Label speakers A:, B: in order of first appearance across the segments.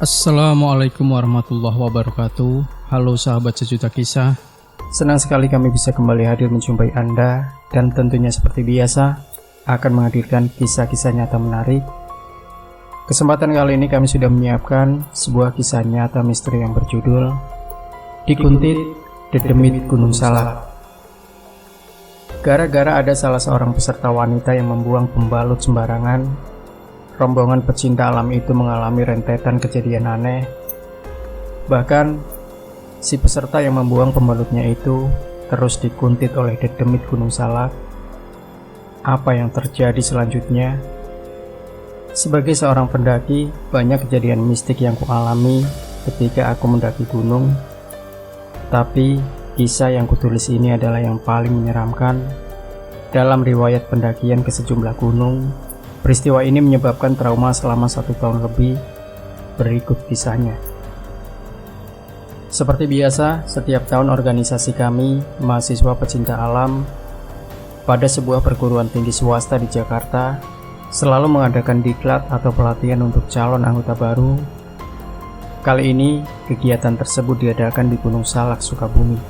A: Assalamualaikum warahmatullahi wabarakatuh. Halo sahabat sejuta kisah. Senang sekali kami bisa kembali hadir menjumpai Anda, dan tentunya seperti biasa akan menghadirkan kisah-kisah nyata menarik. Kesempatan kali ini kami sudah menyiapkan sebuah kisah nyata misteri yang berjudul Dikuntit Dedemit Gunung Salak. Gara-gara ada salah seorang peserta wanita yang membuang pembalut sembarangan, rombongan pecinta alam itu mengalami rentetan kejadian aneh. Bahkan, si peserta yang membuang pembalutnya itu terus dikuntit oleh dedemit Gunung Salak. Apa yang terjadi selanjutnya? Sebagai seorang pendaki, banyak kejadian mistik yang kualami ketika aku mendaki gunung. Tapi, kisah yang kutulis ini adalah yang paling menyeramkan. Dalam riwayat pendakian ke sejumlah gunung, peristiwa ini menyebabkan trauma selama 1 tahun lebih. Berikut kisahnya. Seperti biasa, setiap tahun organisasi kami, mahasiswa pecinta alam, pada sebuah perguruan tinggi swasta di Jakarta, selalu mengadakan diklat atau pelatihan untuk calon anggota baru. Kali ini, kegiatan tersebut diadakan di Gunung Salak, Sukabumi.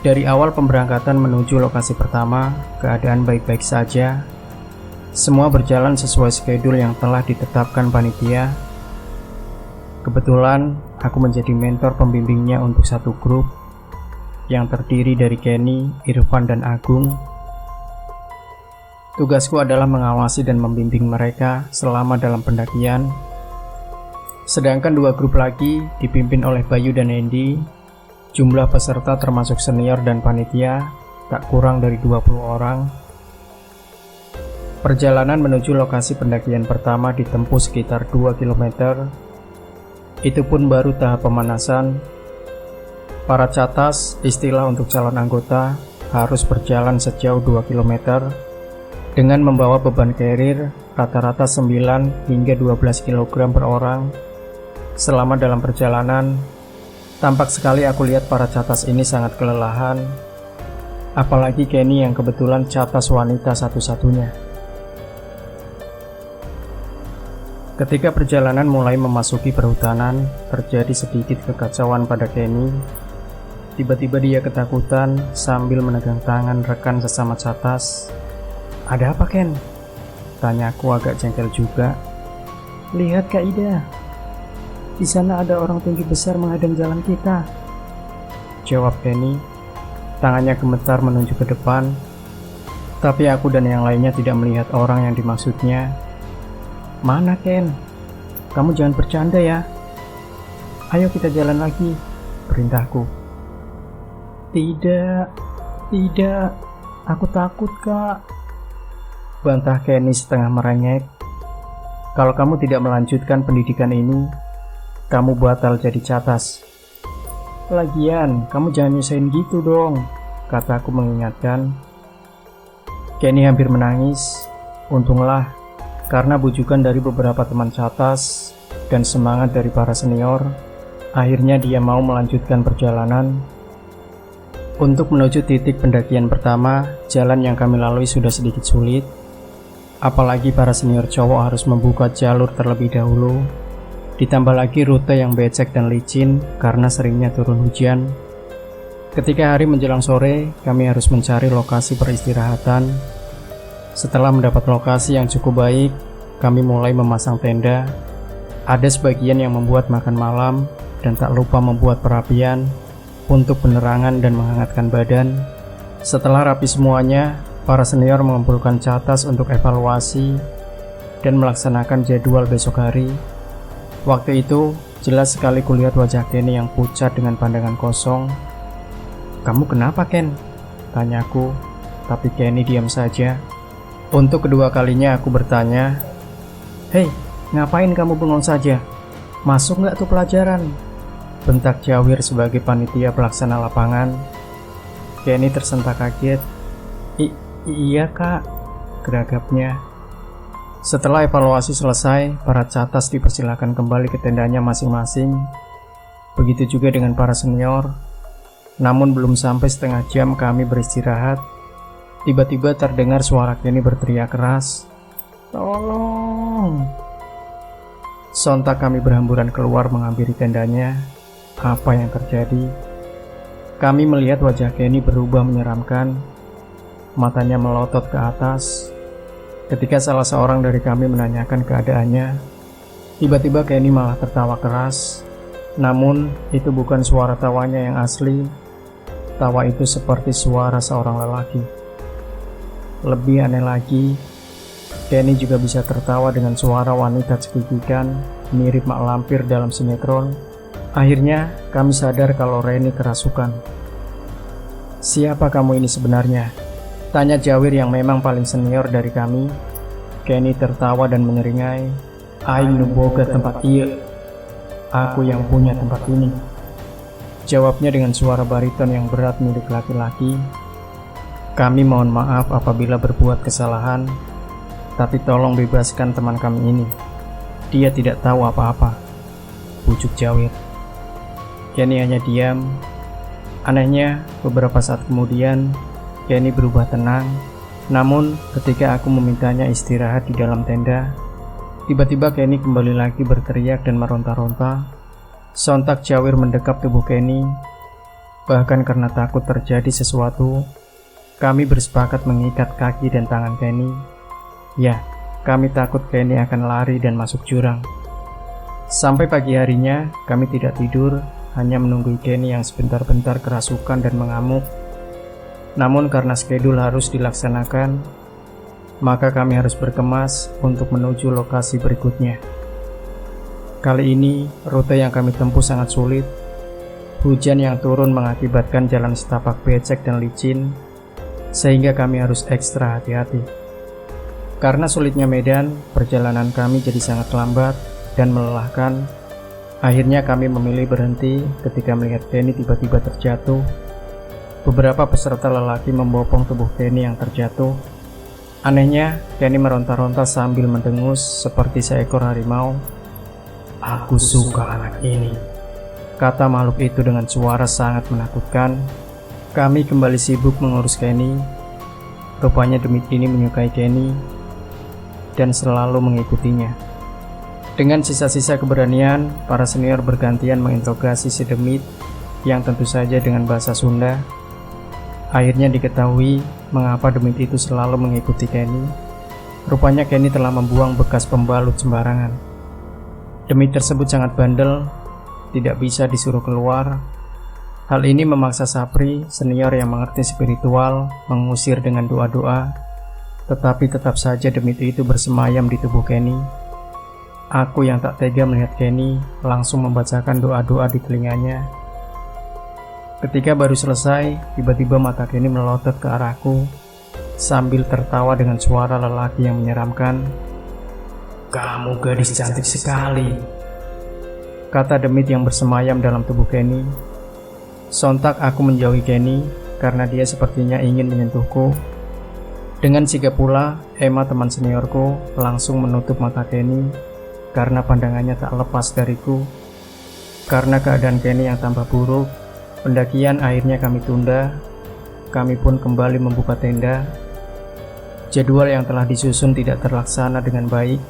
A: Dari awal pemberangkatan menuju lokasi pertama, keadaan baik-baik saja. Semua berjalan sesuai schedule yang telah ditetapkan panitia. Kebetulan, aku menjadi mentor pembimbingnya untuk satu grup yang terdiri dari Kenny, Irfan, dan Agung. Tugasku adalah mengawasi dan membimbing mereka selama dalam pendakian. Sedangkan 2 grup lagi dipimpin oleh Bayu dan Andy. Jumlah peserta termasuk senior dan panitia tak kurang dari 20 orang. Perjalanan menuju lokasi pendakian pertama ditempuh sekitar 2 km. Itu pun baru tahap pemanasan. Para catas, istilah untuk calon anggota, harus berjalan sejauh 2 km dengan membawa beban carrier rata-rata 9 hingga 12 kg per orang. Selama dalam perjalanan, tampak sekali aku lihat para catas ini sangat kelelahan. Apalagi Kenny yang kebetulan catas wanita satu-satunya. Ketika perjalanan mulai memasuki perhutanan, terjadi sedikit kekacauan pada Kenny. Tiba-tiba dia ketakutan sambil menegang tangan rekan sesama catas. "Ada apa, Ken?" Tanyaku agak jengkel juga. "Lihat Kak Ida, di sana ada orang tinggi besar menghadang jalan kita," jawab Kenny. Tangannya gemetar menuju ke depan, tapi aku dan yang lainnya tidak melihat orang yang dimaksudnya. "Mana, Ken? Kamu jangan bercanda ya. Ayo kita jalan lagi," perintahku. Tidak, aku takut, Kak," bantah Kenny setengah merengek. "Kalau kamu tidak melanjutkan pendidikan ini, kamu batal jadi catas. Lagian, kamu jangan nyusahin gitu dong," kataku mengingatkan. Kenny hampir menangis. Untunglah, karena bujukan dari beberapa teman catas dan semangat dari para senior, akhirnya dia mau melanjutkan perjalanan. Untuk menuju titik pendakian pertama, jalan yang kami lalui sudah sedikit sulit. Apalagi para senior cowok harus membuka jalur terlebih dahulu. Ditambah lagi rute yang becek dan licin karena seringnya turun hujan. Ketika hari menjelang sore, kami harus mencari lokasi peristirahatan. Setelah mendapat lokasi yang cukup baik, kami mulai memasang tenda. Ada sebagian yang membuat makan malam dan tak lupa membuat perapian untuk penerangan dan menghangatkan badan. Setelah rapi semuanya, para senior mengumpulkan catas untuk evaluasi dan melaksanakan jadwal besok hari. Waktu itu, jelas sekali kulihat wajah Kenny yang pucat dengan pandangan kosong. "Kamu kenapa, Ken?" tanyaku, tapi Kenny diam saja. Untuk kedua kalinya aku bertanya, "Hei, ngapain kamu bengong saja? Masuk nggak tuh pelajaran?" bentak Jawir sebagai panitia pelaksana lapangan. Kenny tersentak kaget. Iya Kak," geragapnya. Setelah evaluasi selesai, para catas dipersilakan kembali ke tendanya masing-masing. Begitu juga dengan para senior. Namun belum sampai setengah jam kami beristirahat, tiba-tiba terdengar suara Kenny berteriak keras, "Tolong!" Sontak kami berhamburan keluar menghampiri tendanya. Apa yang terjadi? Kami melihat wajah Kenny berubah menyeramkan. Matanya melotot ke atas. Ketika salah seorang dari kami menanyakan keadaannya, tiba-tiba Kenny malah tertawa keras. Namun itu bukan suara tawanya yang asli. Tawa itu seperti suara seorang lelaki. Lebih aneh lagi, Kenny juga bisa tertawa dengan suara wanita cekikikan, mirip mak lampir dalam sinetron. Akhirnya kami sadar kalau Reni kerasukan. "Siapa kamu ini sebenarnya?" tanya Jawir yang memang paling senior dari kami. Kenny tertawa dan menyeringai, "Aing nu boga tempat ieu. Aku yang punya tempat ini," jawabnya dengan suara bariton yang berat milik laki-laki. "Kami mohon maaf apabila berbuat kesalahan, tapi tolong bebaskan teman kami ini. Dia tidak tahu apa-apa," bujuk Jawir. Kenny hanya diam. Anehnya, beberapa saat kemudian, Kenny berubah tenang. Namun, ketika aku memintanya istirahat di dalam tenda, tiba-tiba Kenny kembali lagi berteriak dan meronta-ronta. Sontak Jawir mendekap tubuh Kenny. Bahkan karena takut terjadi sesuatu, kami bersepakat mengikat kaki dan tangan Kenny. Ya, kami takut Kenny akan lari dan masuk jurang. Sampai pagi harinya, kami tidak tidur, hanya menunggu Kenny yang sebentar-bentar kerasukan dan mengamuk. Namun karena schedule harus dilaksanakan, maka kami harus berkemas untuk menuju lokasi berikutnya. Kali ini, rute yang kami tempuh sangat sulit. Hujan yang turun mengakibatkan jalan setapak becek dan licin, sehingga kami harus ekstra hati-hati. Karena sulitnya medan, perjalanan kami jadi sangat lambat dan melelahkan. Akhirnya kami memilih berhenti ketika melihat Kenny tiba-tiba terjatuh. Beberapa peserta lelaki membopong tubuh Kenny yang terjatuh. Anehnya, Kenny meronta-ronta sambil mendengus seperti seekor harimau. "Aku suka anak ini," kata makhluk itu dengan suara sangat menakutkan. Kami kembali sibuk mengurus Kenny. Rupanya demit ini menyukai Kenny dan selalu mengikutinya. Dengan sisa-sisa keberanian, para senior bergantian menginterogasi si demit yang tentu saja dengan bahasa Sunda. Akhirnya diketahui mengapa demit itu selalu mengikuti Kenny. Rupanya Kenny telah membuang bekas pembalut sembarangan. Demit tersebut sangat bandel, tidak bisa disuruh keluar. Hal ini memaksa Sapri, senior yang mengerti spiritual, mengusir dengan doa-doa. Tetapi tetap saja demit itu bersemayam di tubuh Kenny. Aku yang tak tega melihat Kenny langsung membacakan doa-doa di telinganya. Ketika baru selesai, tiba-tiba mata Kenny melotot ke arahku sambil tertawa dengan suara lelaki yang menyeramkan. "Kamu gadis cantik sekali," kata demit yang bersemayam dalam tubuh Kenny. Sontak aku menjauhi Kenny karena dia sepertinya ingin menyentuhku. Dengan sigap pula, Emma teman seniorku langsung menutup mata Kenny karena pandangannya tak lepas dariku. Karena keadaan Kenny yang tambah buruk, pendakian akhirnya kami tunda. Kami pun kembali membuka tenda. Jadwal yang telah disusun tidak terlaksana dengan baik.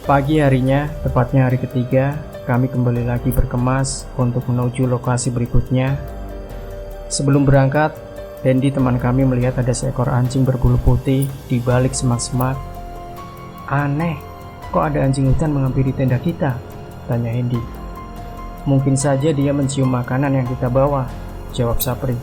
A: Pagi harinya, tepatnya hari ketiga, kami kembali lagi berkemas untuk menuju lokasi berikutnya. Sebelum berangkat, Hendy teman kami melihat ada seekor anjing berbulu putih di balik semak-semak. "Aneh, kok ada anjing hutan menghampiri tenda kita?" tanya Hendy. "Mungkin saja dia mencium makanan yang kita bawa," jawab Sapri.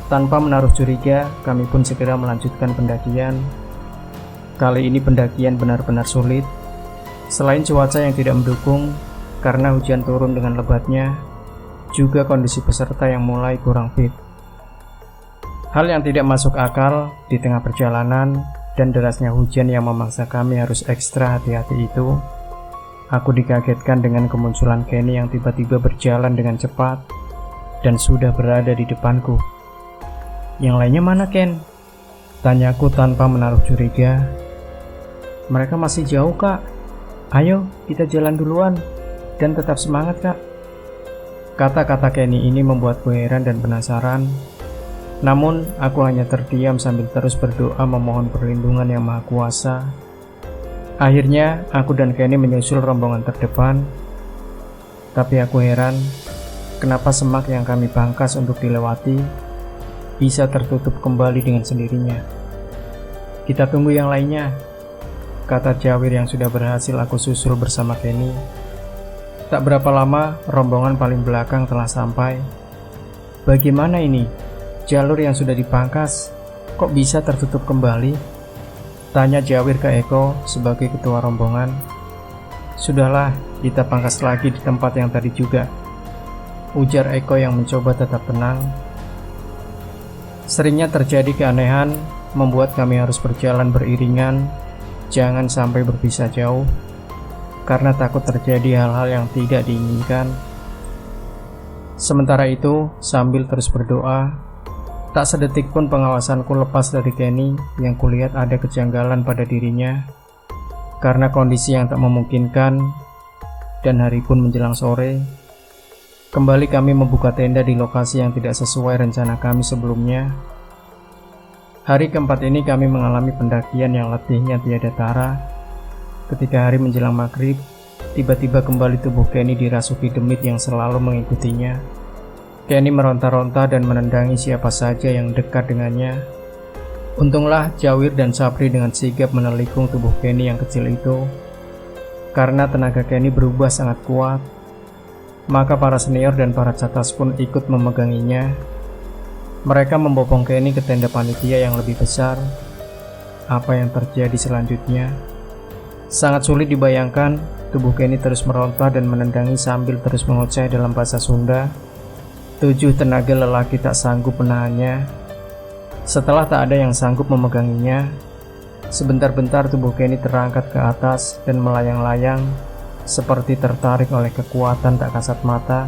A: Tanpa menaruh curiga, kami pun segera melanjutkan pendakian. Kali ini pendakian benar-benar sulit. Selain cuaca yang tidak mendukung, karena hujan turun dengan lebatnya, juga kondisi peserta yang mulai kurang fit. Hal yang tidak masuk akal di tengah perjalanan dan derasnya hujan yang memaksa kami harus ekstra hati-hati itu, aku dikagetkan dengan kemunculan Kenny yang tiba-tiba berjalan dengan cepat dan sudah berada di depanku. "Yang lainnya mana, Ken?" tanyaku tanpa menaruh curiga. "Mereka masih jauh, Kak. Ayo, kita jalan duluan dan tetap semangat, Kak." Kata-kata Kenny ini membuatku heran dan penasaran. Namun, aku hanya terdiam sambil terus berdoa memohon perlindungan yang maha kuasa. Akhirnya aku dan Kenny menyusul rombongan terdepan. Tapi aku heran, kenapa semak yang kami pangkas untuk dilewati bisa tertutup kembali dengan sendirinya. Kita tunggu yang lainnya, kata Jawir yang sudah berhasil aku susul bersama Kenny. Tak berapa lama, rombongan paling belakang telah sampai. Bagaimana ini? Jalur yang sudah dipangkas, kok bisa tertutup kembali? Tanya Jawir ke Eko sebagai ketua rombongan. Sudahlah, kita pangkas lagi di tempat yang tadi juga, ujar Eko yang mencoba tetap tenang. Seringnya terjadi keanehan, membuat kami harus berjalan beriringan, jangan sampai berpisah jauh, karena takut terjadi hal-hal yang tidak diinginkan. Sementara itu, sambil terus berdoa, tak sedetik pun pengawasanku lepas dari Kenny yang kulihat ada kejanggalan pada dirinya karena kondisi yang tak memungkinkan. Dan hari pun menjelang sore, kembali kami membuka tenda di lokasi yang tidak sesuai rencana kami sebelumnya. Hari keempat ini kami mengalami pendakian yang letihnya tiada tara. Ketika hari menjelang maghrib, tiba-tiba kembali tubuh Kenny dirasuki demit yang selalu mengikutinya. Kenny meronta-ronta dan menendangi siapa saja yang dekat dengannya. Untunglah Jawir dan Sapri dengan sigap menelikung tubuh Kenny yang kecil itu. Karena tenaga Kenny berubah sangat kuat, maka para senior dan para catas pun ikut memeganginya. Mereka membopong Kenny ke tenda panitia yang lebih besar. Apa yang terjadi selanjutnya? Sangat sulit dibayangkan. Tubuh Kenny terus meronta dan menendangi sambil terus mengoceh dalam bahasa Sunda. 7 tenaga lelaki tak sanggup menahannya. Setelah tak ada yang sanggup memeganginya, sebentar-bentar tubuh Kenny terangkat ke atas dan melayang-layang seperti tertarik oleh kekuatan tak kasat mata.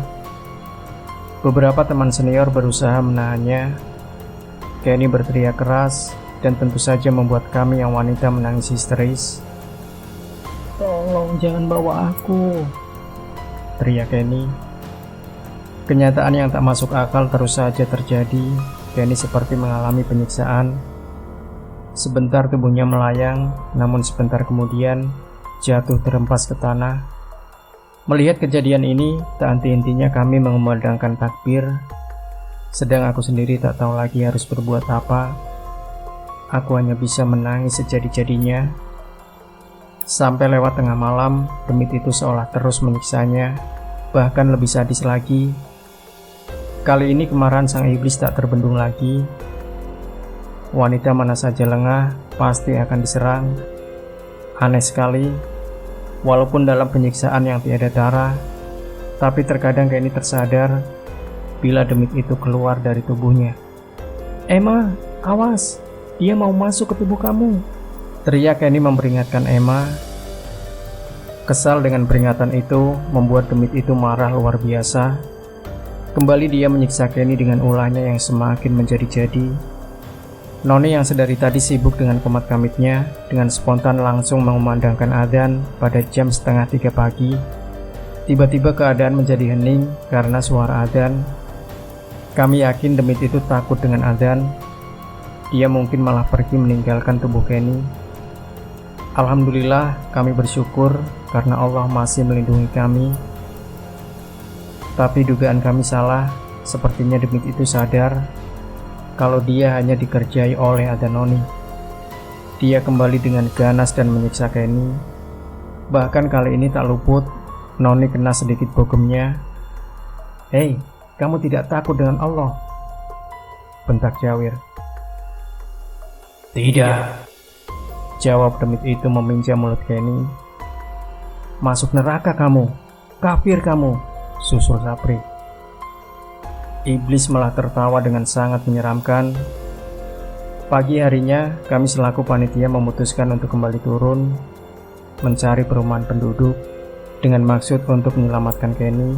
A: Beberapa teman senior berusaha menahannya. Kenny berteriak keras dan tentu saja membuat kami yang wanita menangis histeris. "Tolong jangan bawa aku," teriak Kenny. Kenyataan yang tak masuk akal terus saja terjadi. Kenny seperti mengalami penyiksaan. Sebentar tubuhnya melayang, namun sebentar kemudian jatuh terhempas ke tanah. Melihat kejadian ini, tak henti-hentinya kami mengumandangkan takbir. Sedang aku sendiri tak tahu lagi harus berbuat apa. Aku hanya bisa menangis sejadi-jadinya. Sampai lewat tengah malam, demit itu seolah terus menyiksanya, bahkan lebih sadis lagi. Kali ini kemarahan sang iblis tak terbendung lagi. Wanita mana saja lengah, pasti akan diserang. Aneh sekali, walaupun dalam penyiksaan yang tiada tara, tapi terkadang Kenny tersadar bila demit itu keluar dari tubuhnya. "Emma, awas, dia mau masuk ke tubuh kamu," teriak Kenny memperingatkan Emma. Kesal dengan peringatan itu membuat demit itu marah luar biasa. Kembali dia menyiksa Kenny dengan ulahnya yang semakin menjadi-jadi. Noni yang sedari tadi sibuk dengan komat kamitnya dengan spontan langsung mengumandangkan adzan pada jam 2:30 pagi. Tiba-tiba keadaan menjadi hening karena suara adzan. Kami yakin demit itu takut dengan adzan. Dia mungkin malah pergi meninggalkan tubuh Kenny. Alhamdulillah, kami bersyukur karena Allah masih melindungi kami. Tapi dugaan kami salah. Sepertinya demit itu sadar kalau dia hanya dikerjai oleh Noni. Dia kembali dengan ganas dan menyiksa Kenny. Bahkan kali ini tak luput, Noni kena sedikit bogemnya. "Hei, kamu tidak takut dengan Allah?" bentak Jawir. "Tidak," jawab demit itu meminjam mulut Kenny. "Masuk neraka kamu, kafir kamu," susul Sapri. Iblis malah tertawa dengan sangat menyeramkan. Pagi harinya, kami selaku panitia memutuskan untuk kembali turun, mencari perumahan penduduk, dengan maksud untuk menyelamatkan Kenny.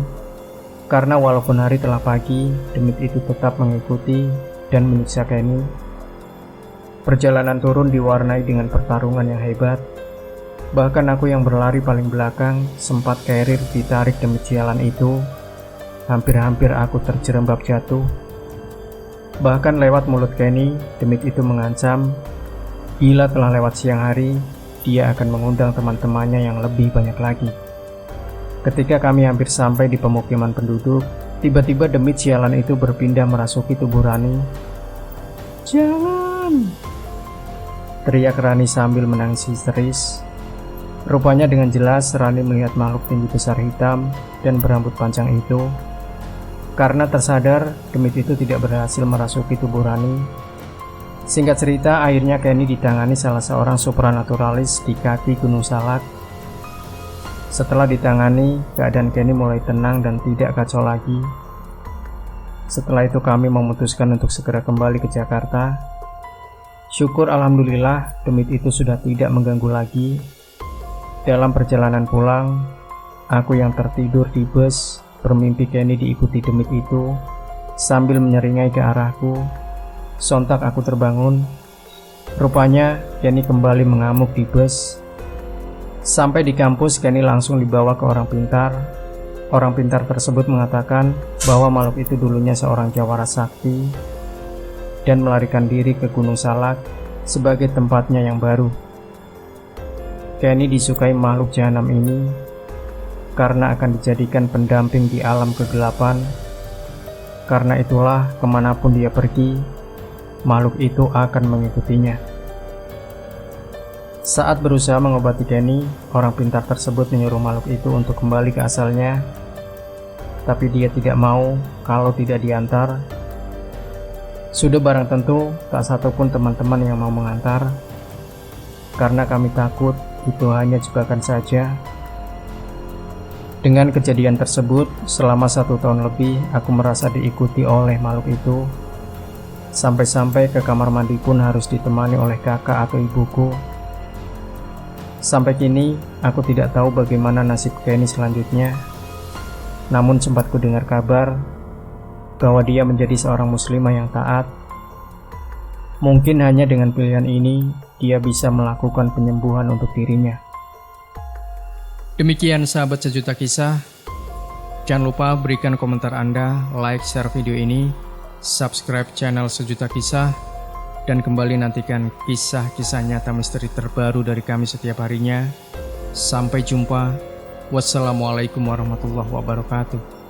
A: Karena walaupun hari telah pagi, demit itu tetap mengikuti dan menyiksa Kenny. Perjalanan turun diwarnai dengan pertarungan yang hebat. Bahkan aku yang berlari paling belakang sempat carrier ditarik demit sialan itu. Hampir-hampir aku terjerembab jatuh. Bahkan lewat mulut Kenny, demit itu mengancam, bila telah lewat siang hari, dia akan mengundang teman-temannya yang lebih banyak lagi. Ketika kami hampir sampai di pemukiman penduduk, tiba-tiba demit sialan itu berpindah merasuki tubuh Rani. "Jangan!" teriak Rani sambil menangis histeris. Rupanya dengan jelas Rani melihat makhluk tinggi besar hitam dan berambut panjang itu. Karena tersadar demit itu tidak berhasil merasuki tubuh Rani. Singkat cerita, akhirnya Kenny ditangani salah seorang supranaturalis di kaki Gunung Salak. Setelah ditangani, keadaan Kenny mulai tenang dan tidak kacau lagi. Setelah itu kami memutuskan untuk segera kembali ke Jakarta. Syukur alhamdulillah demit itu sudah tidak mengganggu lagi. Dalam perjalanan pulang, aku yang tertidur di bus bermimpi Kenny diikuti demit itu sambil menyeringai ke arahku. Sontak aku terbangun. Rupanya Kenny kembali mengamuk di bus. Sampai di kampus, Kenny langsung dibawa ke orang pintar. Orang pintar tersebut mengatakan bahwa makhluk itu dulunya seorang jawara sakti dan melarikan diri ke Gunung Salak sebagai tempatnya yang baru. Kenny disukai makhluk jahanam ini karena akan dijadikan pendamping di alam kegelapan. Karena itulah kemanapun dia pergi, makhluk itu akan mengikutinya. Saat berusaha mengobati Kenny, orang pintar tersebut menyuruh makhluk itu untuk kembali ke asalnya. Tapi dia tidak mau kalau tidak diantar. Sudah barang tentu, tak satupun teman-teman yang mau mengantar. Karena kami takut itu hanya jebakan saja. Dengan kejadian tersebut, selama 1 tahun lebih aku merasa diikuti oleh makhluk itu. Sampai-sampai ke kamar mandi pun harus ditemani oleh kakak atau ibuku. Sampai kini, aku tidak tahu bagaimana nasib Kenny selanjutnya. Namun sempat ku dengar kabar bahwa dia menjadi seorang muslimah yang taat. Mungkin hanya dengan pilihan ini, dia bisa melakukan penyembuhan untuk dirinya. Demikian sahabat sejuta kisah. Jangan lupa berikan komentar Anda, like, share video ini, subscribe channel Sejuta Kisah, dan kembali nantikan kisah-kisah nyata misteri terbaru dari kami setiap harinya. Sampai jumpa. Wassalamualaikum warahmatullahi wabarakatuh.